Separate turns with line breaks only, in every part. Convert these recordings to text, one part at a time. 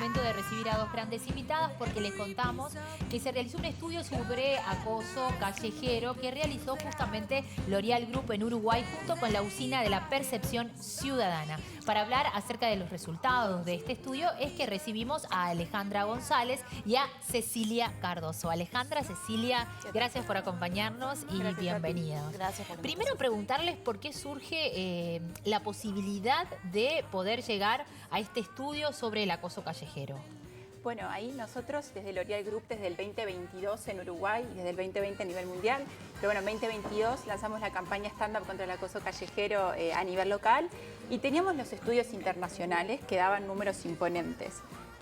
momento de recibir a dos grandes invitadas porque les contamos que se realizó un estudio sobre acoso callejero que realizó justamente L'Oreal Group en Uruguay junto con la usina de la percepción ciudadana. Para hablar acerca de los resultados de este estudio es que recibimos a Alejandra González y a Cecilia Cardoso. Alejandra, Cecilia, gracias por acompañarnos y bienvenidos.
Gracias por la
Primero preguntarles por qué surge la posibilidad de poder llegar a este estudio sobre el acoso callejero.
Bueno, ahí nosotros desde L'Oreal Group, desde el 2022 en Uruguay y desde el 2020 a nivel mundial, pero bueno, en 2022 lanzamos la campaña Stand Up contra el acoso callejero a nivel local y teníamos los estudios internacionales que daban números imponentes.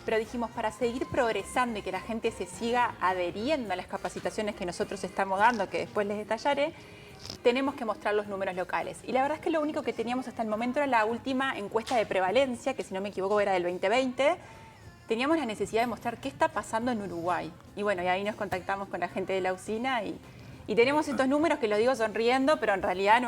Pero dijimos, para seguir progresando y que la gente se siga adheriendo a las capacitaciones que nosotros estamos dando, que después les detallaré, tenemos que mostrar los números locales. Y la verdad es que lo único que teníamos hasta el momento era la última encuesta de prevalencia, que si no me equivoco era del 2020. Teníamos la necesidad de mostrar qué está pasando en Uruguay. Y bueno, y ahí nos contactamos con la gente de la usina y tenemos estos números que los digo sonriendo, pero en realidad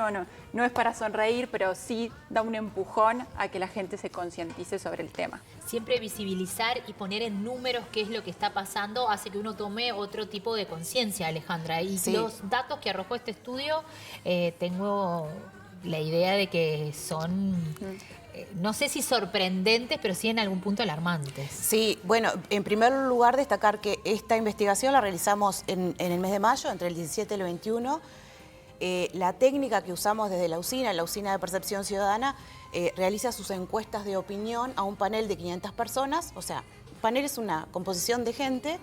no es para sonreír, pero sí da un empujón a que la gente se concientice sobre el tema.
Siempre visibilizar y poner en números qué es lo que está pasando hace que uno tome otro tipo de conciencia, Alejandra. Y sí, los datos que arrojó este estudio, tengo la idea de que son, no sé si sorprendentes, pero sí en algún punto alarmantes.
Sí, bueno, en primer lugar destacar que esta investigación la realizamos en el mes de mayo, entre el 17 y el 21. La técnica que usamos desde la usina de percepción ciudadana, realiza sus encuestas de opinión a un panel de 500 personas, o sea, panel es una composición de gente,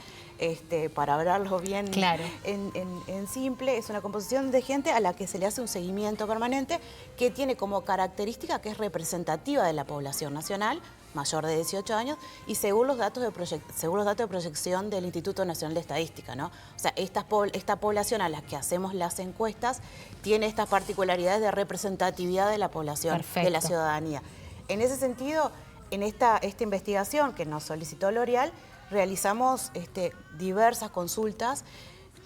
para hablarlo bien
claro,
en simple, es una composición de gente a la que se le hace un seguimiento permanente que tiene como característica que es representativa de la población nacional, mayor de 18 años, y según los datos de proyección del Instituto Nacional de Estadística, ¿no? O sea, esta población a la que hacemos las encuestas tiene estas particularidades de representatividad de la población,
perfecto,
de la ciudadanía. En ese sentido, en esta investigación que nos solicitó L'Oreal, realizamos diversas consultas.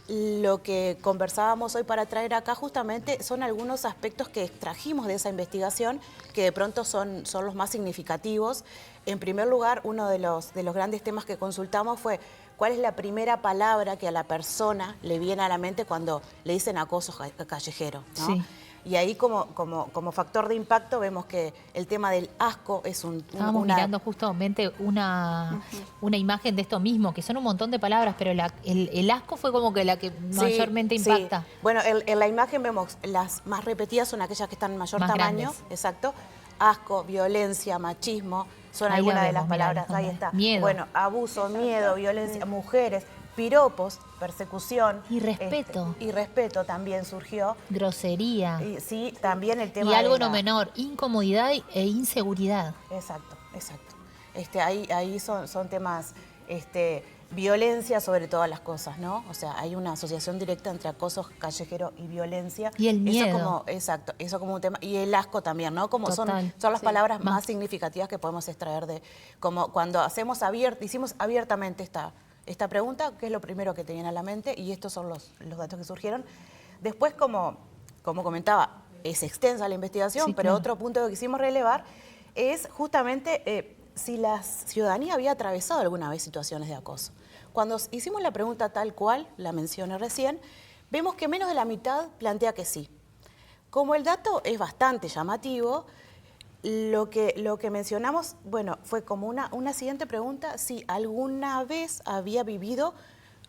Lo que conversábamos hoy para traer acá justamente son algunos aspectos que extrajimos de esa investigación que de pronto son los más significativos. En primer lugar, uno de los grandes temas que consultamos fue cuál es la primera palabra que a la persona le viene a la mente cuando le dicen acoso callejero, ¿no?
Sí.
Y ahí como factor de impacto vemos que el tema del asco es
Estábamos mirando justamente una imagen de esto mismo, que son un montón de palabras, pero el asco fue como que la que mayormente impacta.
Sí. Bueno, en la imagen vemos las más repetidas son aquellas que están en mayor tamaño, exacto. Asco, violencia, machismo, son algunas de las palabras.
Mira,
ahí está.
Miedo.
Bueno, abuso, miedo, violencia, mujeres, piropos, persecución.
Y respeto.
Y respeto también surgió.
Grosería.
Y, sí, también el tema
y algo no menor, incomodidad e inseguridad.
Exacto, exacto. Ahí son temas, violencia sobre todas las cosas, ¿no? O sea, hay una asociación directa entre acoso callejero y violencia.
Y el miedo.
Eso como un tema. Y el asco también, ¿no? Como son las palabras más significativas que podemos extraer de, como cuando hicimos abiertamente esta pregunta, que es lo primero que tenían a la mente, y estos son los datos que surgieron. Después, como comentaba, es extensa la investigación, pero otro punto que quisimos relevar es justamente si la ciudadanía había atravesado alguna vez situaciones de acoso. Cuando hicimos la pregunta tal cual, la mencioné recién, vemos que menos de la mitad plantea que sí. Como el dato es bastante llamativo, lo que mencionamos, bueno, fue como una siguiente pregunta, si alguna vez había vivido,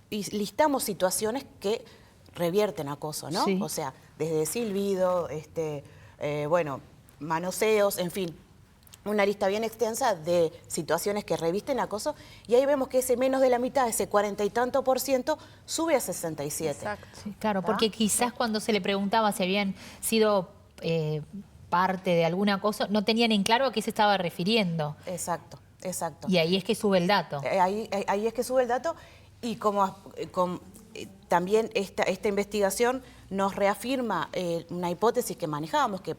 y listamos situaciones que revierten acoso, ¿no?
Sí.
O sea, desde silbido, bueno, manoseos, en fin, una lista bien extensa de situaciones que revisten acoso, y ahí vemos que ese menos de la mitad, ese 40 y tanto %, sube a 67.
Exacto.
Sí, claro, porque quizás cuando se le preguntaba si habían sido parte de algún acoso, no tenían en claro a qué se estaba refiriendo.
Exacto, exacto.
Y ahí es que sube el dato.
Ahí es que sube el dato, y también esta investigación nos reafirma una hipótesis que manejábamos, que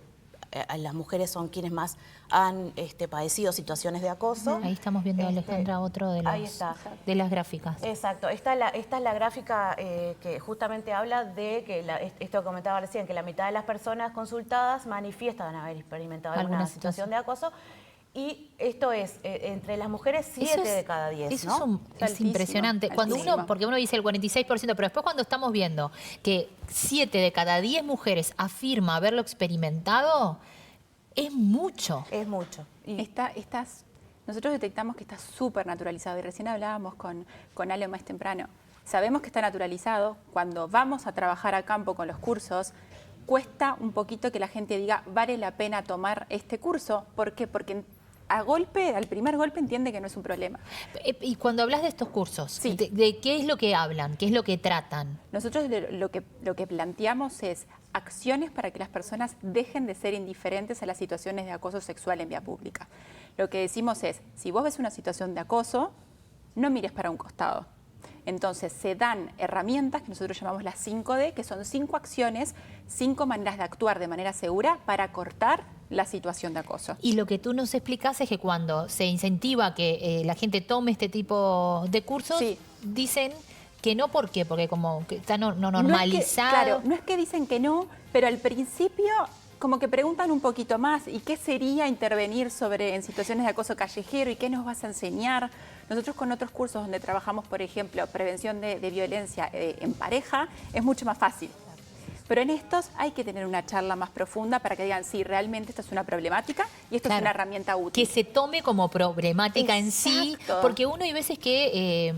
las mujeres son quienes más han padecido situaciones de acoso.
Ahí estamos viendo, Alejandra, otro de las gráficas.
Exacto. Esta es la gráfica que justamente habla de que, esto que comentaba recién, que la mitad de las personas consultadas manifiestan haber experimentado alguna situación de acoso. Y esto es, entre las mujeres, 7 de cada 10,
eso
¿no?
es impresionante. Cuando porque uno dice el 46%, pero después cuando estamos viendo que 7 de cada 10 mujeres afirma haberlo experimentado, es mucho.
Es mucho. Y
nosotros detectamos que está súper naturalizado, y recién hablábamos con Ale más temprano. Sabemos que está naturalizado. Cuando vamos a trabajar a campo con los cursos, cuesta un poquito que la gente diga, vale la pena tomar este curso. ¿Por qué? Porque al primer golpe entiende que no es un problema.
Y cuando hablas de estos cursos,
sí.
¿De qué es lo que hablan? ¿Qué es lo que tratan?
Nosotros lo que planteamos es acciones para que las personas dejen de ser indiferentes a las situaciones de acoso sexual en vía pública. Lo que decimos es, si vos ves una situación de acoso, no mires para un costado. Entonces se dan herramientas que nosotros llamamos las 5D, que son 5 acciones, 5 maneras de actuar de manera segura para cortar la situación de acoso.
Y lo que tú nos explicas es que cuando se incentiva que la gente tome este tipo de cursos, sí, dicen que no. ¿Por qué? Porque como que está no normalizado.
Claro, no es que dicen que no, pero al principio como que preguntan un poquito más, ¿y qué sería intervenir en situaciones de acoso callejero? ¿Y qué nos vas a enseñar? Nosotros con otros cursos donde trabajamos, por ejemplo, prevención de violencia en pareja, es mucho más fácil. Pero en estos hay que tener una charla más profunda para que digan, sí, realmente esta es una problemática y esto es una herramienta útil.
Que se tome como problemática en sí, porque uno hay veces que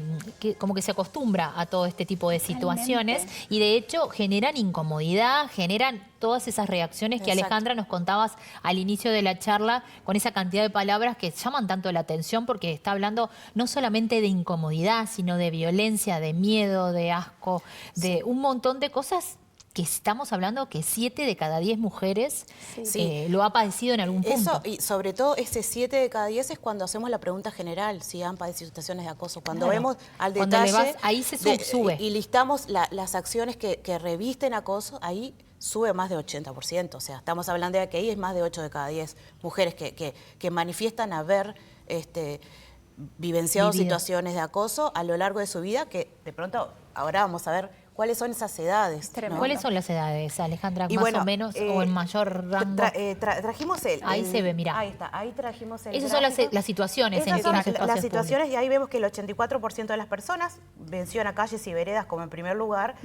como que se acostumbra a todo este tipo de situaciones y de hecho generan incomodidad, generan todas esas reacciones que Alejandra nos contabas al inicio de la charla, con esa cantidad de palabras que llaman tanto la atención porque está hablando no solamente de incomodidad, sino de violencia, de miedo, de asco, de un montón de cosas que estamos hablando que 7 de cada 10 mujeres lo ha padecido en algún punto.
Eso, y sobre todo ese 7 de cada 10 es cuando hacemos la pregunta general, si han padecido situaciones de acoso. Cuando vemos al detalle,
ahí se sube.
Y listamos las acciones que revisten acoso, ahí sube más de 80%. O sea, estamos hablando de que ahí es más de 8 de cada 10 mujeres que manifiestan haber vivenciado situaciones de acoso a lo largo de su vida, que de pronto ahora vamos a ver cuáles son esas edades.
¿No? ¿Cuáles son las edades, Alejandra? Más o menos, o en mayor rango.
Trajimos
ahí se ve, mira.
Ahí está, ahí trajimos el
Esas son las situaciones.
Esas son las situaciones, y ahí vemos que el 84% de las personas menciona calles y veredas como en primer lugar,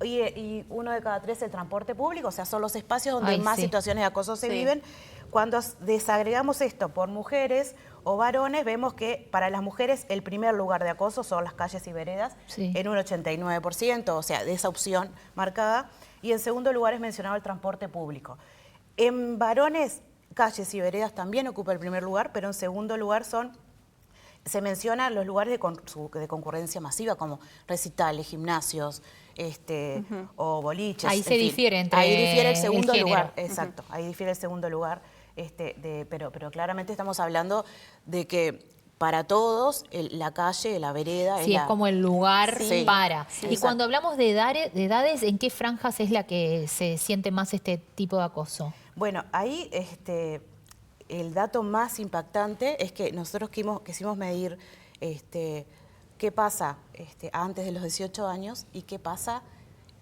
y 1 de cada 3 el transporte público, o sea, son los espacios donde más situaciones de acoso se viven. Cuando desagregamos esto por mujeres o varones, vemos que para las mujeres el primer lugar de acoso son las calles y veredas, en un 89%, o sea, de esa opción marcada, y en segundo lugar es mencionado el transporte público. En varones, calles y veredas también ocupa el primer lugar, pero en segundo lugar se mencionan los lugares de concurrencia masiva, como recitales, gimnasios, o boliches.
Ahí se difiere entre
ahí difiere el segundo lugar, exacto, ahí difiere el segundo lugar. Pero claramente estamos hablando de que para todos la calle, la vereda...
Sí, es como el lugar para. Y cuando hablamos de edades, ¿en qué franjas es la que se siente más este tipo de acoso?
Bueno, ahí el dato más impactante es que nosotros quisimos medir qué pasa antes de los 18 años y qué pasa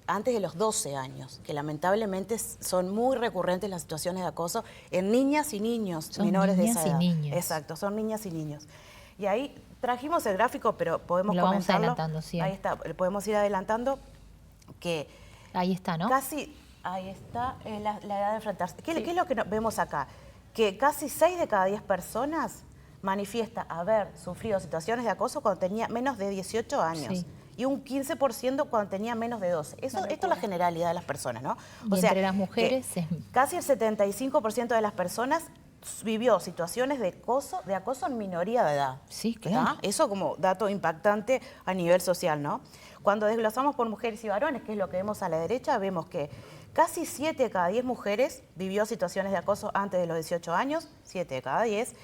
antes de los 12 años, que lamentablemente son muy recurrentes las situaciones de acoso en niñas y niños menores de esa edad.
Niños.
Exacto, son niñas y niños. Y ahí trajimos el gráfico, pero podemos comentarlo.
Vamos adelantando, sí.
Ahí está, podemos ir adelantando que...
Ahí está, ¿no?
Casi, ahí está la edad de enfrentarse. ¿Qué es lo que vemos acá? Que casi 6 de cada 10 personas manifiesta haber sufrido situaciones de acoso cuando tenía menos de 18 años. Sí. Y un 15% cuando tenía menos de 12. Esto es la generalidad de las personas, ¿no?
O sea, entre las mujeres...
Casi el 75% de las personas vivió situaciones de acoso en minoría de edad.
Sí, claro.
Eso como dato impactante a nivel social, ¿no? Cuando desglosamos por mujeres y varones, que es lo que vemos a la derecha, vemos que casi 7 de cada 10 mujeres vivió situaciones de acoso antes de los 18 años, 7 de cada 10,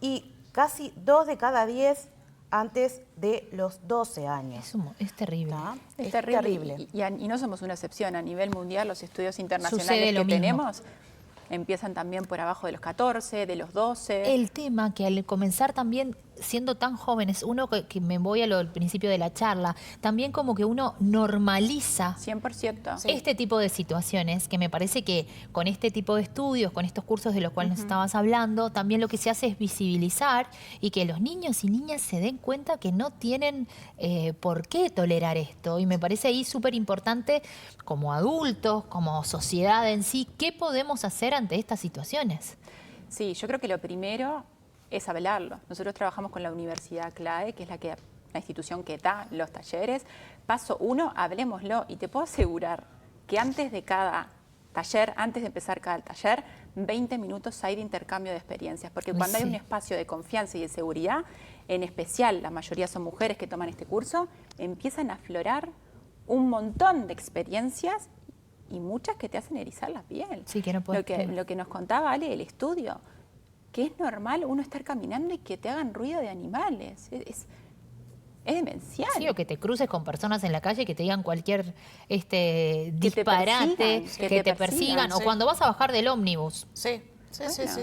y casi 2 de cada 10 antes de los 12 años.
Es terrible.
Es terrible. Y no somos una excepción. A nivel mundial, los estudios internacionales que tenemos empiezan también por abajo de los 14, de los 12.
El tema que al comenzar también siendo tan jóvenes, uno que me voy al principio de la charla, también como que uno normaliza
100%.
este tipo de situaciones, que me parece que con este tipo de estudios, con estos cursos de los cuales nos estabas hablando, también lo que se hace es visibilizar y que los niños y niñas se den cuenta que no tienen por qué tolerar esto. Y me parece ahí súper importante como adultos, como sociedad en sí, ¿qué podemos hacer ante estas situaciones?
Sí, yo creo que lo primero es hablarlo. Nosotros trabajamos con la Universidad CLAE, que es la institución que da los talleres. Paso 1, hablemoslo. Y te puedo asegurar que antes de cada taller, antes de empezar cada taller, 20 minutos hay de intercambio de experiencias. Porque cuando hay un espacio de confianza y de seguridad, en especial la mayoría son mujeres que toman este curso, empiezan a aflorar un montón de experiencias y muchas que te hacen erizar la piel.
Sí, que no puedes
lo que nos contaba Ale del estudio, que es normal uno estar caminando y que te hagan ruido de animales. Es demencial.
Sí, o que te cruces con personas en la calle que te digan cualquier disparate, que te persigan, o cuando vas a bajar del ómnibus.
Sí.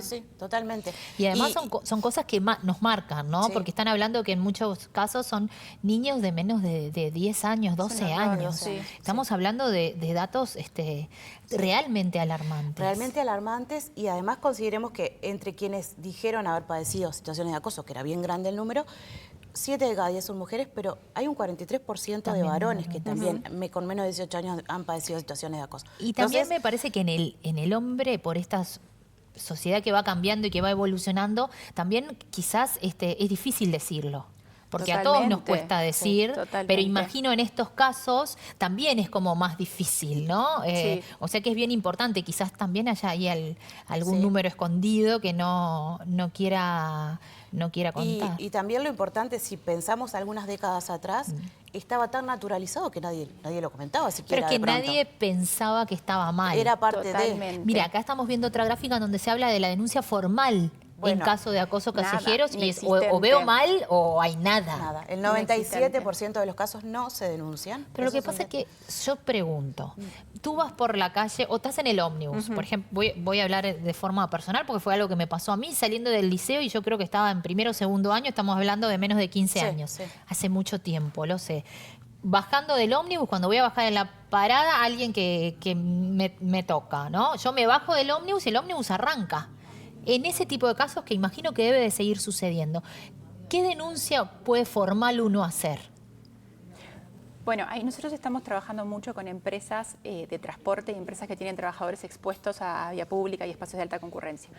Sí, totalmente.
Y además son cosas que nos marcan, ¿no?
Sí.
Porque están hablando que en muchos casos son niños de menos de 10 años, 12 años.
Sí,
Estamos hablando de datos realmente alarmantes.
Realmente alarmantes, y además consideremos que entre quienes dijeron haber padecido situaciones de acoso, que era bien grande el número, 7 de cada 10 son mujeres, pero hay un 43% de varones que también con menos de 18 años han padecido situaciones de acoso.
Y también me parece que en el hombre, por estas sociedad que va cambiando y que va evolucionando, también quizás es difícil decirlo. Porque a todos nos cuesta decir, pero imagino en estos casos también es como más difícil, ¿no? O sea que es bien importante, quizás también haya ahí algún número escondido que no quiera contar.
Y también lo importante, si pensamos algunas décadas atrás, estaba tan naturalizado que nadie lo comentaba siquiera.
Pero es que nadie pensaba que estaba mal.
Era parte de...
Mira, acá estamos viendo otra gráfica donde se habla de la denuncia formal. En caso de acoso callejero, o veo mal o hay nada.
Nada. El 97% de los casos no se denuncian.
Pero lo que pasa es que yo pregunto, tú vas por la calle o estás en el ómnibus, por ejemplo, voy a hablar de forma personal porque fue algo que me pasó a mí saliendo del liceo y yo creo que estaba en primero o segundo año, estamos hablando de menos de 15 años. Sí. Hace mucho tiempo, lo sé. Bajando del ómnibus, cuando voy a bajar en la parada, alguien que me toca, ¿no? Yo me bajo del ómnibus y el ómnibus arranca. En ese tipo de casos que imagino que debe de seguir sucediendo, ¿qué denuncia puede formal uno hacer?
Bueno, ahí nosotros estamos trabajando mucho con empresas de transporte y empresas que tienen trabajadores expuestos a vía pública y espacios de alta concurrencia.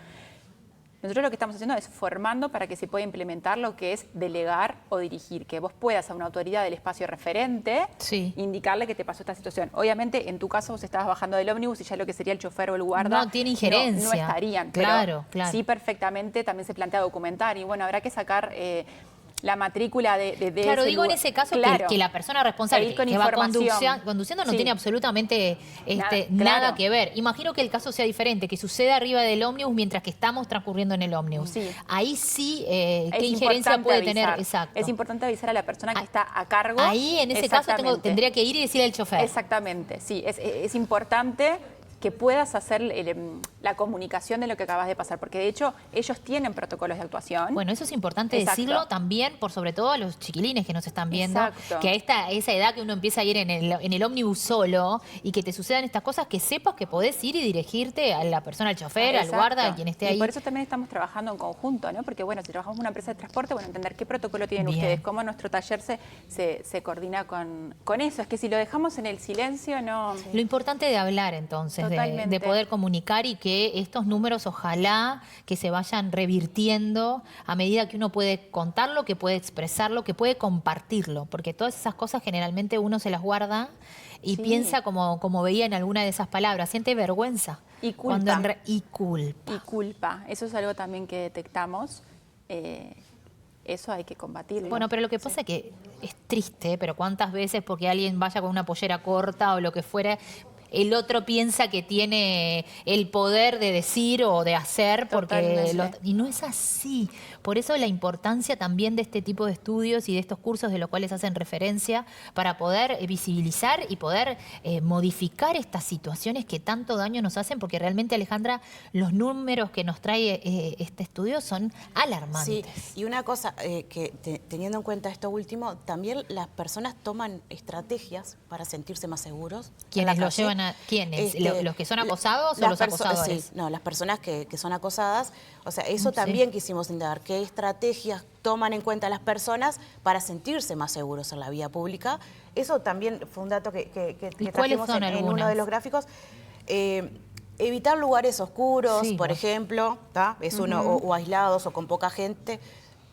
Nosotros lo que estamos haciendo es formando para que se pueda implementar lo que es delegar o dirigir, que vos puedas a una autoridad del espacio referente indicarle que te pasó esta situación. Obviamente, en tu caso, vos estabas bajando del ómnibus y ya lo que sería el chofer o el guarda
no tiene injerencia.
No estarían.
Claro.
Sí, perfectamente, también se plantea documentar y bueno, habrá que sacar... la matrícula de
claro, digo lugar. En ese caso que la persona responsable que va conduciendo no tiene absolutamente nada que ver. Imagino que el caso sea diferente, que sucede arriba del ómnibus mientras que estamos transcurriendo en el ómnibus. Ahí sí, ¿qué injerencia puede tener? Exacto.
Es importante avisar a la persona que está a cargo.
Ahí, en ese caso, tendría que ir y decirle al chofer.
Exactamente, sí. Es importante que puedas hacer la comunicación de lo que acabas de pasar, porque de hecho ellos tienen protocolos de actuación.
Bueno, eso es importante decirlo también, por sobre todo a los chiquilines que nos están viendo, que a esa edad que uno empieza a ir en el ómnibus solo y que te sucedan estas cosas, que sepas que podés ir y dirigirte a la persona, al chofer, al guarda, a quien esté ahí.
Y por eso también estamos trabajando en conjunto, ¿no? Porque bueno, si trabajamos en una empresa de transporte, bueno, entender qué protocolo tienen ustedes, cómo nuestro taller se coordina con eso. Es que si lo dejamos en el silencio, no...
Lo importante de hablar entonces, de poder comunicar y que estos números ojalá que se vayan revirtiendo a medida que uno puede contarlo, que puede expresarlo, que puede compartirlo, porque todas esas cosas generalmente uno se las guarda y piensa como veía en alguna de esas palabras, siente vergüenza.
Y culpa.
Y culpa.
Y culpa, eso es algo también que detectamos. Eso hay que combatirlo.
Bueno, pero lo que pasa es que es triste, pero cuántas veces porque alguien vaya con una pollera corta o lo que fuera... el otro piensa que tiene el poder de decir o de hacer, y no es así. Por eso la importancia también de este tipo de estudios y de estos cursos de los cuales hacen referencia para poder visibilizar y poder modificar estas situaciones que tanto daño nos hacen, porque realmente, Alejandra, los números que nos trae este estudio son alarmantes.
Sí, y una cosa, que teniendo en cuenta esto último, también las personas toman estrategias para sentirse más seguros.
¿Quiénes lo llevan a...? ¿Quiénes? ¿Los que son acosados o los acosadores?
Sí, no, las personas que son acosadas. O sea, eso también quisimos indagar. ¿Qué estrategias toman en cuenta las personas para sentirse más seguros en la vía pública? Eso también fue un dato que trajimos en uno de los gráficos. Evitar lugares oscuros, por ejemplo, es uno, o aislados o con poca gente,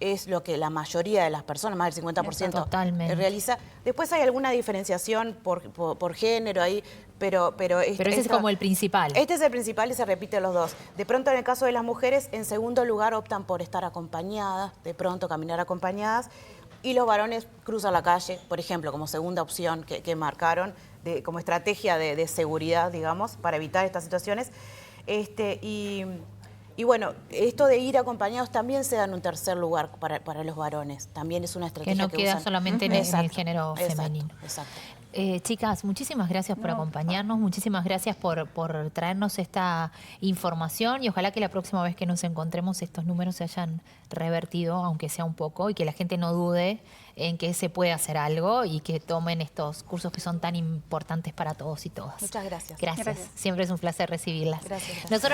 es lo que la mayoría de las personas, más del 50%, realiza. Después hay alguna diferenciación por género ahí, pero
ese es como el principal.
Este es el principal y se repite los dos. De pronto, en el caso de las mujeres, en segundo lugar optan por estar acompañadas, de pronto caminar acompañadas, y los varones cruzan la calle, por ejemplo, como segunda opción que marcaron, como estrategia de seguridad, digamos, para evitar estas situaciones. Y bueno, esto de ir acompañados también se da en un tercer lugar para los varones. También es una estrategia
que no queda
usan.
solamente en el género femenino.
Exacto.
Chicas, muchísimas gracias por acompañarnos, muchísimas gracias por traernos esta información y ojalá que la próxima vez que nos encontremos estos números se hayan revertido, aunque sea un poco, y que la gente no dude en que se puede hacer algo y que tomen estos cursos que son tan importantes para todos y todas.
Muchas gracias.
Gracias. Siempre es un placer recibirlas.
Gracias.
Nosotros